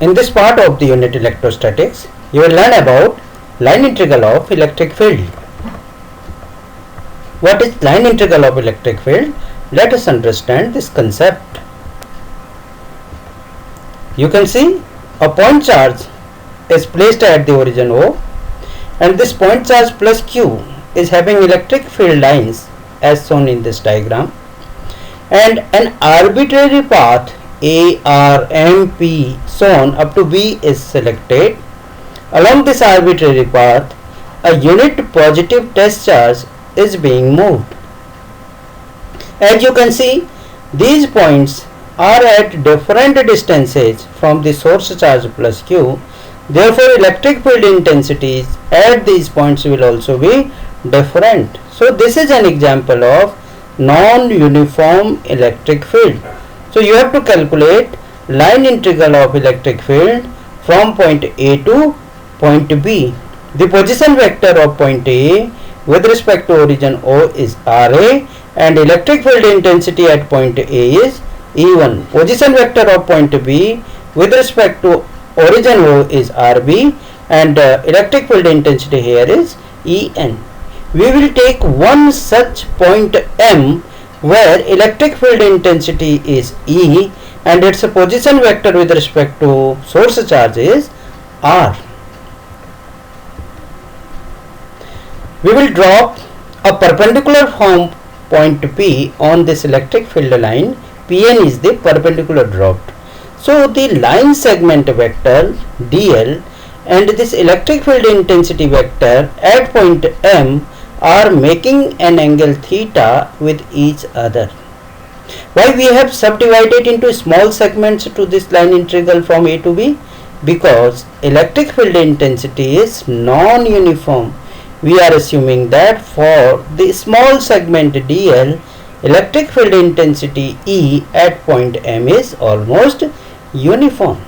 In this part of the unit electrostatics, you will learn about line integral of electric field. What is line integral of electric field? Let us understand this concept. You can see a point charge is placed at the origin O, and this point charge plus Q is having electric field lines as shown in this diagram, and an arbitrary path A, R, M, P shown up to B is selected. Along this arbitrary path, a unit positive test charge is being moved. As you can see, these points are at different distances from the source charge plus Q. Therefore, electric field intensities at these points will also be different. So, this is an example of non-uniform electric field. So, you have to calculate line integral of electric field from point A to point B. The position vector of point A with respect to origin O is RA, and electric field intensity at point A is E1. Position vector of point B with respect to origin O is RB, and electric field intensity here is En. We will take one such point M where electric field intensity is E and its position vector with respect to source charge is R. We will drop a perpendicular from point P on this electric field line. Pn is the perpendicular dropped. So the line segment vector dl and this electric field intensity vector at point M are making an angle theta with each other. Why we have subdivided into small segments to this line integral from A to B? Because electric field intensity is non-uniform. We are assuming that for the small segment dl, electric field intensity E at point M is almost uniform.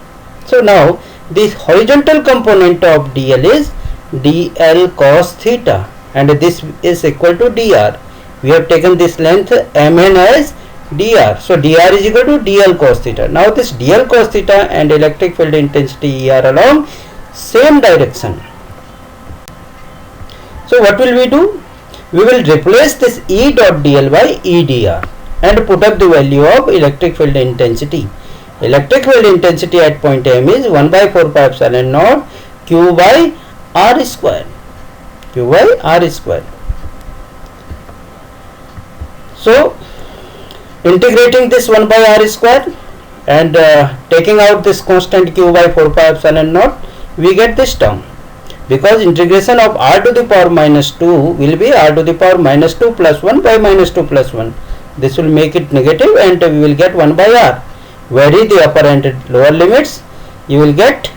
So now this horizontal component of dl is dl cos theta, and this is equal to dr. We have taken this length mn as dr. So dr is equal to dl cos theta. Now this dl cos theta and electric field intensity E are along same direction. So what will we do? We will replace this E dot dl by E dr and put up the value of electric field intensity. Electric field intensity at point M is 1 by 4 pi epsilon naught Q by R square. Q by R square. So integrating this 1 by R square and taking out this constant Q by 4 pi epsilon naught, we get this term. Because integration of r to the power minus 2 will be r to the power minus 2 plus 1 by minus 2 plus 1. This will make it negative and we will get 1 by r. Vary the upper and lower limits. You will get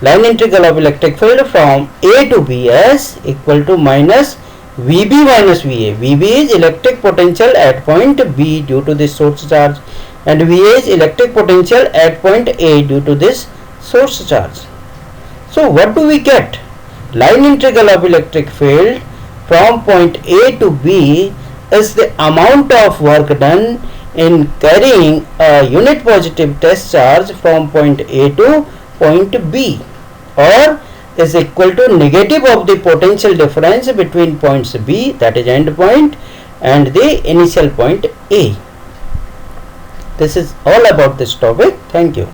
line integral of electric field from A to B as equal to minus Vb minus Va. Vb is electric potential at point B due to this source charge, and Va is electric potential at point A due to this source charge. So what do we get? Line integral of electric field from point A to B is the amount of work done in carrying a unit positive test charge from point A to point B, or is equal to negative of the potential difference between points B, that is end point, and the initial point A. This is all about this topic. Thank you.